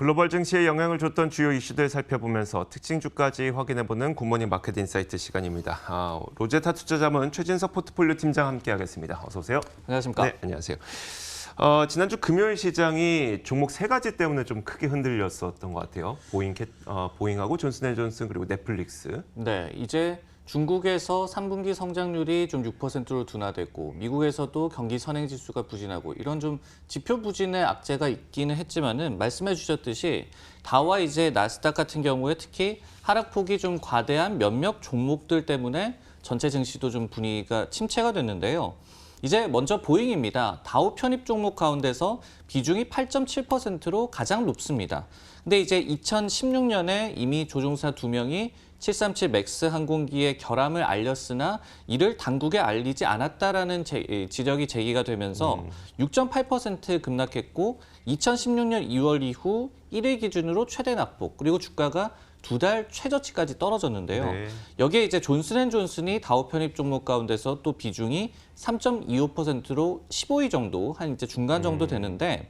글로벌 증시에 영향을 줬던 주요 이슈들 살펴보면서 특징주까지 확인해보는 굿모닝 마켓 인사이트 시간입니다. 로제타 투자자문 최진석 포트폴리오 팀장 함께하겠습니다. 어서 오세요. 안녕하십니까? 네, 안녕하세요. 지난주 금요일 시장이 종목 세 가지 때문에 좀 크게 흔들렸었던 것 같아요. 보잉하고 존슨앤존슨 그리고 넷플릭스. 네, 이제 중국에서 3분기 성장률이 좀 6%로 둔화됐고 미국에서도 경기 선행지수가 부진하고 이런 좀 지표 부진의 악재가 있기는 했지만은 말씀해 주셨듯이 다우와 이제 나스닥 같은 경우에 특히 하락폭이 좀 과대한 몇몇 종목들 때문에 전체 증시도 좀 분위기가 침체가 됐는데요. 이제 먼저 보잉입니다. 다우 편입 종목 가운데서 비중이 8.7%로 가장 높습니다. 근데 이제 2016년에 이미 조종사 2명이 737 맥스 항공기의 결함을 알렸으나 이를 당국에 알리지 않았다라는 지적이 제기가 되면서 6.8% 급락했고 2016년 2월 이후 1일 기준으로 최대 낙폭 그리고 주가가 2달 최저치까지 떨어졌는데요. 네. 여기에 이제 존슨앤존슨이 다우 편입 종목 가운데서 또 비중이 3.25%로 15위 정도 한 이제 중간 정도 되는데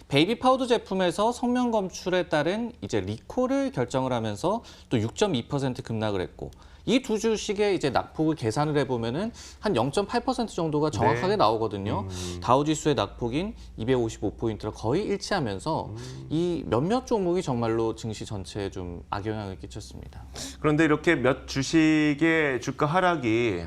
베이비 파우더 제품에서 성명 검출에 따른 이제 리콜을 결정을 하면서 또 6.2% 급락을 했고 이 두 주식의 이제 낙폭을 계산을 해보면은 한 0.8% 정도가 정확하게 네. 나오거든요. 다우 지수의 낙폭인 255포인트로 거의 일치하면서 이 몇몇 종목이 정말로 증시 전체에 좀 악영향을 끼쳤습니다. 그런데 이렇게 몇 주식의 주가 하락이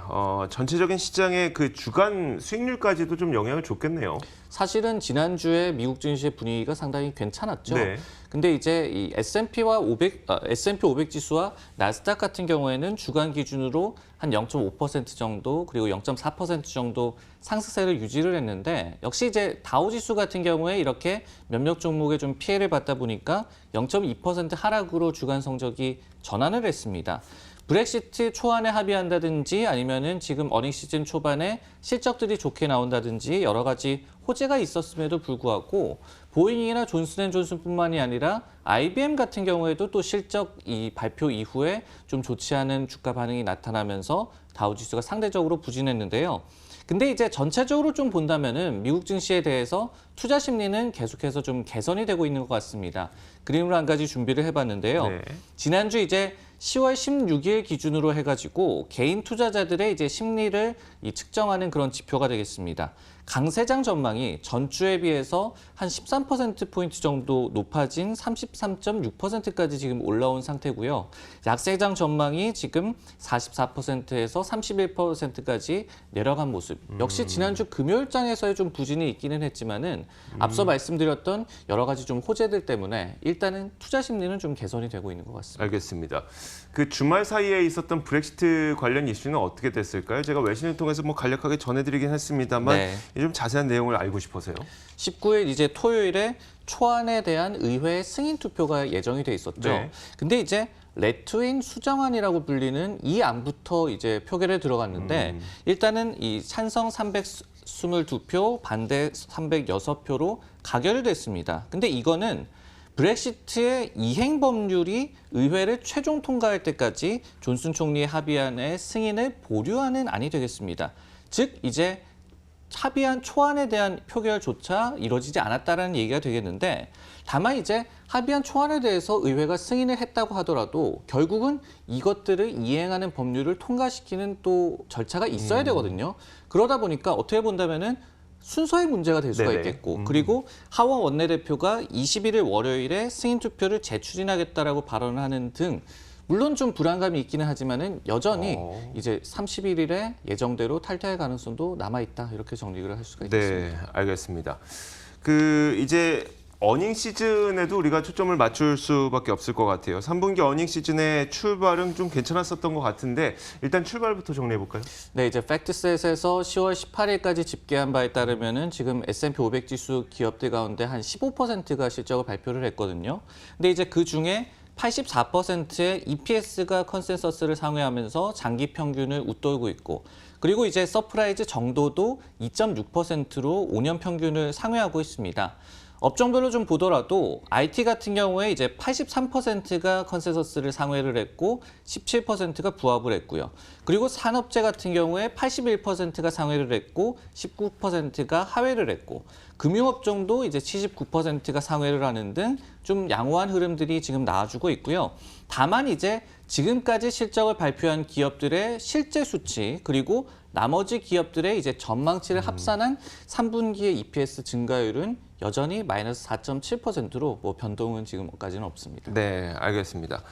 전체적인 시장의 그 주간 수익률까지도 좀 영향을 줬겠네요. 사실은 지난주에 미국 증시의 분위기가 상당히 괜찮았죠. 네. 근데 이제 이 S&P 500 지수와 나스닥 같은 경우에는 주간 기준으로 한 0.5% 정도 그리고 0.4% 정도 상승세를 유지를 했는데 역시 이제 다우 지수 같은 경우에 이렇게 몇몇 종목에 좀 피해를 받다 보니까 0.2% 하락으로 주간 성적이 전환을 했습니다. 브렉시트 초안에 합의한다든지 아니면은 지금 어닝 시즌 초반에 실적들이 좋게 나온다든지 여러 가지 호재가 있었음에도 불구하고 보잉이나 존슨앤존슨뿐만이 아니라 IBM 같은 경우에도 또 실적 이 발표 이후에 좀 좋지 않은 주가 반응이 나타나면서 다우지수가 상대적으로 부진했는데요. 근데 이제 전체적으로 좀 본다면은 미국 증시에 대해서 투자 심리는 계속해서 좀 개선이 되고 있는 것 같습니다. 그림을 한 가지 준비를 해봤는데요. 네. 지난주 이제 10월 16일 기준으로 해가지고 개인 투자자들의 이제 심리를 측정하는 그런 지표가 되겠습니다. 강세장 전망이 전주에 비해서 한 13%포인트 정도 높아진 33.6%까지 지금 올라온 상태고요. 약세장 전망이 지금 44%에서 31%까지 내려간 모습. 역시 지난주 금요일장에서의 좀 부진이 있기는 했지만은 앞서 말씀드렸던 여러 가지 좀 호재들 때문에 일단은 투자 심리는 좀 개선이 되고 있는 것 같습니다. 알겠습니다. 그 주말 사이에 있었던 브렉시트 관련 이슈는 어떻게 됐을까요? 제가 외신을 통해서 뭐 간략하게 전해드리긴 했습니다만 네. 좀 자세한 내용을 알고 싶어서요. 19일 이제 토요일에 초안에 대한 의회 승인 투표가 예정이 돼 있었죠. 네. 근데 이제 레트윈 수정안이라고 불리는 이 안부터 이제 표결에 들어갔는데 일단은 이 찬성 322표, 반대 306표로 가결이 됐습니다. 근데 이거는 브렉시트의 이행 법률이 의회를 최종 통과할 때까지 존슨 총리의 합의안의 승인을 보류하는 안이 되겠습니다. 즉 이제 합의안 초안에 대한 표결조차 이루어지지 않았다는 얘기가 되겠는데 다만 이제 합의안 초안에 대해서 의회가 승인을 했다고 하더라도 결국은 이것들을 이행하는 법률을 통과시키는 또 절차가 있어야 되거든요. 그러다 보니까 어떻게 본다면은 순서의 문제가 될 수가 네네. 있겠고 그리고 하원 원내대표가 21일 월요일에 승인 투표를 재추진하겠다라고 발언을 하는 등 물론 좀 불안감이 있기는 하지만은 여전히 이제 31일에 예정대로 탈퇴할 가능성도 남아 있다 이렇게 정리를 할 수가 있겠습니다. 네, 알겠습니다. 그 이제 어닝 시즌에도 우리가 초점을 맞출 수밖에 없을 것 같아요. 3분기 어닝 시즌의 출발은 좀 괜찮았었던 것 같은데 일단 출발부터 정리해 볼까요? 네, 이제 팩트셋에서 10월 18일까지 집계한 바에 따르면은 지금 S&P 500 지수 기업들 가운데 한 15%가 실적을 발표를 했거든요. 근데 이제 그 중에 84%의 EPS가 컨센서스를 상회하면서 장기 평균을 웃돌고 있고 그리고 이제 서프라이즈 정도도 2.6%로 5년 평균을 상회하고 있습니다. 업종별로 좀 보더라도 IT 같은 경우에 이제 83%가 컨센서스를 상회를 했고 17%가 부합을 했고요. 그리고 산업재 같은 경우에 81%가 상회를 했고 19%가 하회를 했고 금융업종도 이제 79%가 상회를 하는 등 좀 양호한 흐름들이 지금 나와주고 있고요. 다만 이제 지금까지 실적을 발표한 기업들의 실제 수치 그리고 나머지 기업들의 이제 전망치를 합산한 3분기의 EPS 증가율은 여전히 마이너스 4.7%로 뭐 변동은 지금까지는 없습니다. 네, 알겠습니다.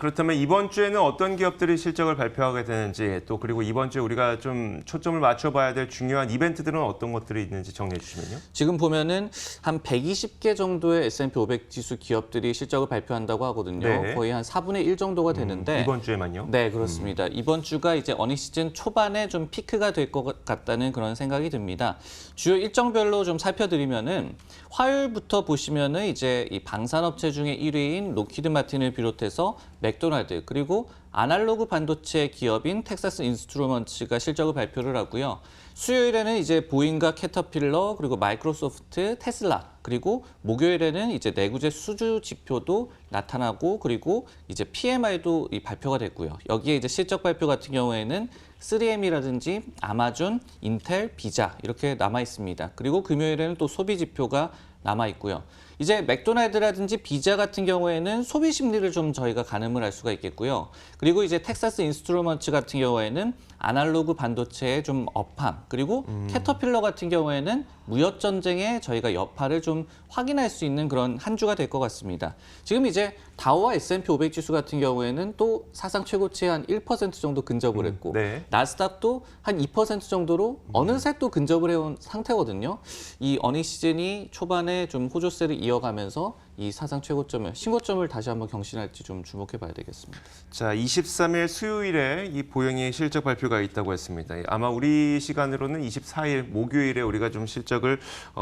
그렇다면 이번 주에는 어떤 기업들이 실적을 발표하게 되는지 또 그리고 이번 주에 우리가 좀 초점을 맞춰봐야 될 중요한 이벤트들은 어떤 것들이 있는지 정리해 주시면요. 지금 보면은 한 120개 정도의 S&P 500 지수 기업들이 실적을 발표한다고 하거든요. 네. 거의 한 4분의 1 정도가 되는데 이번 주에만요? 네, 그렇습니다. 이번 주가 이제 어닝 시즌 초반에 좀 피크가 될 것 같다는 그런 생각이 듭니다. 주요 일정별로 좀 살펴드리면은 화요일부터 보시면은 이제 이 방산업체 중에 1위인 로키드 마틴을 비롯해서 맥도날드 그리고 아날로그 반도체 기업인 텍사스 인스트루먼츠가 실적을 발표를 하고요. 수요일에는 이제 보잉과 캐터필러 그리고 마이크로소프트, 테슬라 그리고 목요일에는 이제 내구재 수주 지표도 나타나고 그리고 이제 PMI도 발표가 됐고요. 여기에 이제 실적 발표 같은 경우에는 3M이라든지 아마존, 인텔, 비자 이렇게 남아 있습니다. 그리고 금요일에는 또 소비 지표가 남아 있고요. 이제 맥도날드라든지 비자 같은 경우에는 소비 심리를 좀 저희가 가늠을 할 수가 있겠고요. 그리고 이제 텍사스 인스트루먼츠 같은 경우에는 아날로그 반도체의 좀 업함, 그리고 캐터필러 같은 경우에는 무역 전쟁에 저희가 여파를 좀 확인할 수 있는 그런 한 주가 될 것 같습니다. 지금 이제 다우와 S&P 500 지수 같은 경우에는 또 사상 최고치에 한 1% 정도 근접을 했고 네. 나스닥도 한 2% 정도로 어느새 또 근접을 해온 상태거든요. 이 어닝 시즌이 초반에 좀 호조세를 이어가면서 이 사상 최고점을 신고점을 다시 한번 경신할지 좀 주목해 봐야 되겠습니다. 자, 23일 수요일에 이 보영의 실적 발표가 있다고 했습니다. 아마 우리 시간으로는 24일 목요일에 우리가 좀 실적을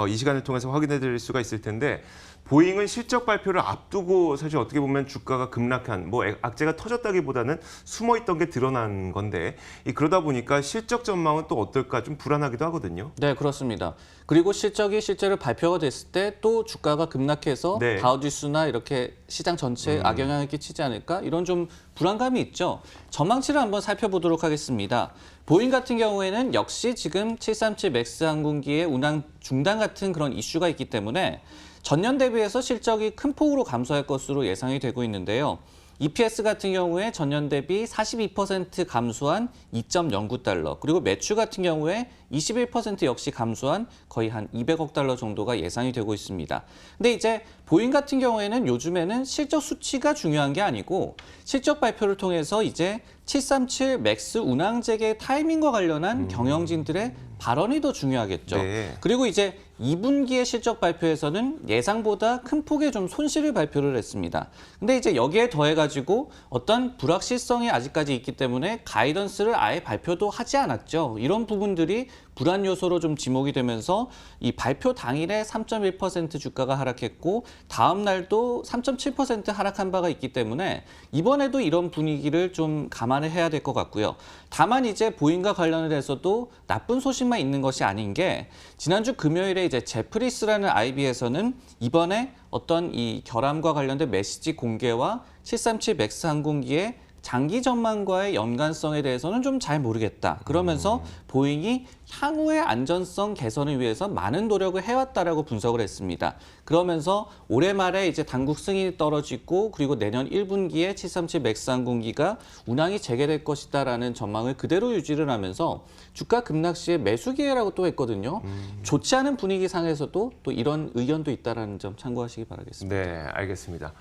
이 시간을 통해서 확인해 드릴 수가 있을 텐데 보잉은 실적 발표를 앞두고 사실 어떻게 보면 주가가 급락한 뭐 악재가 터졌다기보다는 숨어 있던 게 드러난 건데 그러다 보니까 실적 전망은 또 어떨까 좀 불안하기도 하거든요. 네, 그렇습니다. 그리고 실적이 실제로 발표가 됐을 때 또 주가가 급락해서 네. 다우지수나 이렇게 시장 전체에 악영향을 끼치지 않을까 이런 좀 불안감이 있죠. 전망치를 한번 살펴보도록 하겠습니다. 보잉 같은 경우에는 역시 지금 737 맥스 항공기의 운항 중단 같은 그런 이슈가 있기 때문에 전년 대비해서 실적이 큰 폭으로 감소할 것으로 예상이 되고 있는데요. EPS 같은 경우에 전년 대비 42% 감소한 2.09달러, 그리고 매출 같은 경우에 21% 역시 감소한 거의 한 200억 달러 정도가 예상이 되고 있습니다. 근데 이제 보잉 같은 경우에는 요즘에는 실적 수치가 중요한 게 아니고 실적 발표를 통해서 이제 737 맥스 운항 재개 타이밍과 관련한 경영진들의 발언이 더 중요하겠죠. 네. 그리고 이제 2분기의 실적 발표에서는 예상보다 큰 폭의 좀 손실을 발표를 했습니다. 근데 이제 여기에 더해가지고 어떤 불확실성이 아직까지 있기 때문에 가이던스를 아예 발표도 하지 않았죠. 이런 부분들이 불안 요소로 좀 지목이 되면서 이 발표 당일에 3.1% 주가가 하락했고 다음 날도 3.7% 하락한 바가 있기 때문에 이번에도 이런 분위기를 좀 감안을 해야 될 것 같고요. 다만 이제 보잉과 관련을 해서도 나쁜 소식만 있는 것이 아닌 게 지난주 금요일에 이제 제프리스라는 IB에서는 이번에 어떤 이 결함과 관련된 메시지 공개와 737 맥스 항공기의 장기 전망과의 연관성에 대해서는 좀 잘 모르겠다. 그러면서 보잉이 향후의 안전성 개선을 위해서 많은 노력을 해왔다라고 분석을 했습니다. 그러면서 올해 말에 이제 당국 승인이 떨어지고 그리고 내년 1분기에 737 맥스 항공기가 운항이 재개될 것이다라는 전망을 그대로 유지를 하면서 주가 급락 시에 매수 기회라고 또 했거든요. 좋지 않은 분위기 상에서도 또 이런 의견도 있다라는 점 참고하시기 바라겠습니다. 네, 알겠습니다.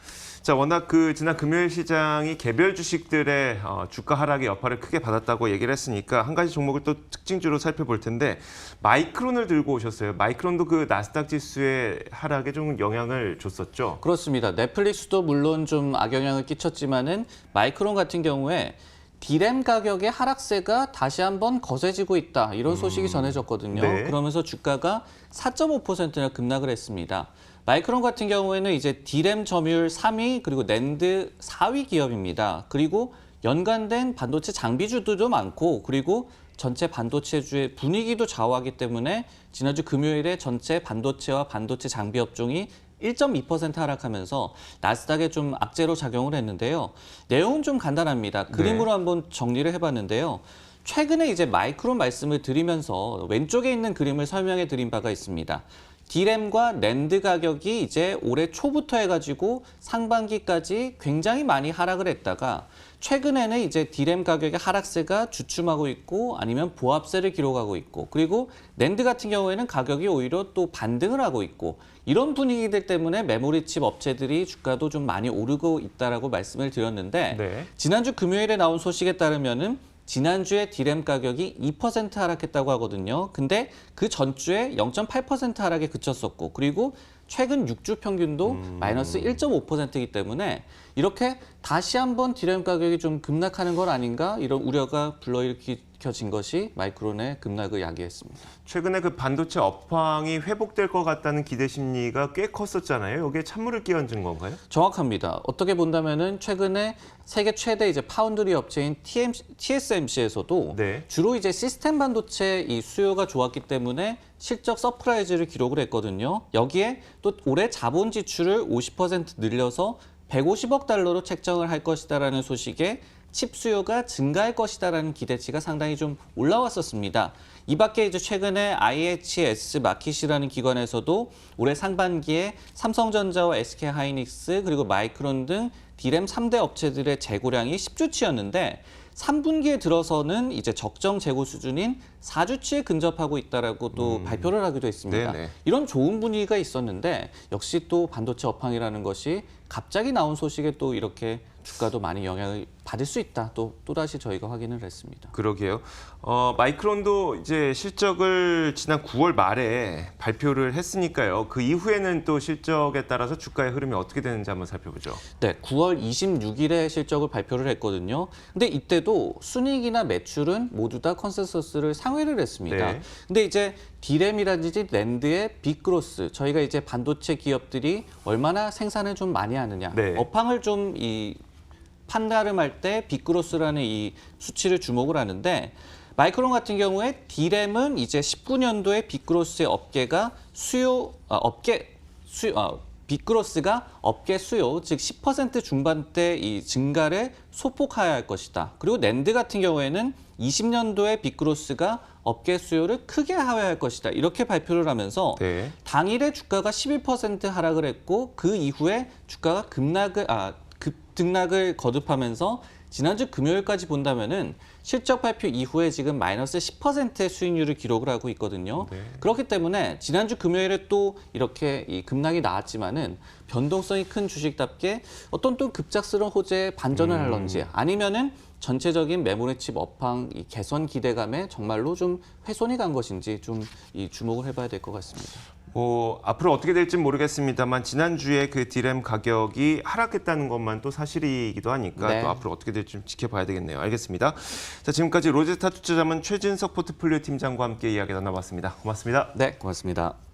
자, 워낙 지난 금요일 시장이 개별 주식들의 주가 하락의 여파를 크게 받았다고 얘기를 했으니까 한 가지 종목을 또 특징주로 살펴볼 텐데 마이크론을 들고 오셨어요. 마이크론도 그 나스닥 지수의 하락에 좀 영향을 줬었죠. 그렇습니다. 넷플릭스도 물론 좀 악영향을 끼쳤지만은 마이크론 같은 경우에 디램 가격의 하락세가 다시 한번 거세지고 있다. 이런 소식이 전해졌거든요. 네. 그러면서 주가가 4.5%나 급락을 했습니다. 마이크론 같은 경우에는 이제 디램 점유율 3위 그리고 낸드 4위 기업입니다. 그리고 연관된 반도체 장비주들도 많고 그리고 전체 반도체주의 분위기도 좌우하기 때문에 지난주 금요일에 전체 반도체와 반도체 장비 업종이 1.2% 하락하면서 나스닥에 좀 악재로 작용을 했는데요. 내용은 좀 간단합니다. 그림으로 한번 정리를 해봤는데요. 최근에 이제 마이크론 말씀을 드리면서 왼쪽에 있는 그림을 설명해 드린 바가 있습니다. D램과 랜드 가격이 이제 올해 초부터 해가지고 상반기까지 굉장히 많이 하락을 했다가 최근에는 이제 D램 가격의 하락세가 주춤하고 있고 아니면 보합세를 기록하고 있고 그리고 랜드 같은 경우에는 가격이 오히려 또 반등을 하고 있고 이런 분위기들 때문에 메모리 칩 업체들이 주가도 좀 많이 오르고 있다라고 말씀을 드렸는데 네. 지난주 금요일에 나온 소식에 따르면은 지난주에 D램 가격이 2% 하락했다고 하거든요. 근데 그 전주에 0.8% 하락에 그쳤었고 그리고 최근 6주 평균도 마이너스 1.5%이기 때문에 이렇게 다시 한번 D램 가격이 좀 급락하는 건 아닌가 이런 우려가 불러일으켜진 것이 마이크론의 급락을 야기했습니다. 최근에 그 반도체 업황이 회복될 것 같다는 기대 심리가 꽤 컸었잖아요. 여기에 찬물을 끼얹은 건가요? 정확합니다. 어떻게 본다면은 최근에 세계 최대 이제 파운드리 업체인 TSMC에서도 네. 주로 이제 시스템 반도체 이 수요가 좋았기 때문에 실적 서프라이즈를 기록을 했거든요. 여기에 또 올해 자본 지출을 50% 늘려서 150억 달러로 책정을 할 것이다라는 소식에 칩 수요가 증가할 것이다라는 기대치가 상당히 좀 올라왔었습니다. 이 밖에 이제 최근에 IHS 마킷이라는 기관에서도 올해 상반기에 삼성전자와 SK하이닉스 그리고 마이크론 등 D램 3대 업체들의 재고량이 10주치였는데 3분기에 들어서는 이제 적정 재고 수준인 4주치에 근접하고 있다라고 또 발표를 하기도 했습니다. 네네. 이런 좋은 분위기가 있었는데 역시 또 반도체 업황이라는 것이 갑자기 나온 소식에 또 이렇게 주가도 많이 영향을 받을 수 있다. 또다시 저희가 확인을 했습니다. 그러게요. 마이크론도 이제 실적을 지난 9월 말에 발표를 했으니까요. 그 이후에는 또 실적에 따라서 주가의 흐름이 어떻게 되는지 한번 살펴보죠. 네, 9월 26일에 실적을 발표를 했거든요. 근데 이때도 순이익이나 매출은 모두 다 컨센서스를 상회를 했습니다. 네. 근데 이제 D램이라든지 랜드의 빅그로스, 저희가 이제 반도체 기업들이 얼마나 생산을 좀 많이 하느냐, 네. 업황을 좀 판단을 할 때 빅그로스라는 이 수치를 주목을 하는데 마이크론 같은 경우에 D램은 이제 19년도에 빅그로스의 빅그로스가 업계 수요, 즉 10% 중반대 이 증가를 소폭하여야 할 것이다. 그리고 랜드 같은 경우에는 20년도에 빅그로스가 업계 수요를 크게 하여야 할 것이다. 이렇게 발표를 하면서 네. 당일에 주가가 11% 하락을 했고 그 이후에 주가가 급등락을 거듭하면서 지난주 금요일까지 본다면은 실적 발표 이후에 지금 마이너스 10%의 수익률을 기록을 하고 있거든요. 네. 그렇기 때문에 지난주 금요일에 또 이렇게 이 급락이 나왔지만은 변동성이 큰 주식답게 어떤 또 급작스러운 호재에 반전을 할런지 아니면은 전체적인 메모리칩 업황 이 개선 기대감에 정말로 좀 훼손이 간 것인지 좀 이 주목을 해봐야 될 것 같습니다. 앞으로 어떻게 될지는 모르겠습니다만 지난주에 그 D램 가격이 하락했다는 것만 또 사실이기도 하니까 네. 또 앞으로 어떻게 될지 좀 지켜봐야 되겠네요. 알겠습니다. 자, 지금까지 로제스타 투자자문 최진석 포트폴리오 팀장과 함께 이야기 나눠봤습니다. 고맙습니다. 네, 고맙습니다.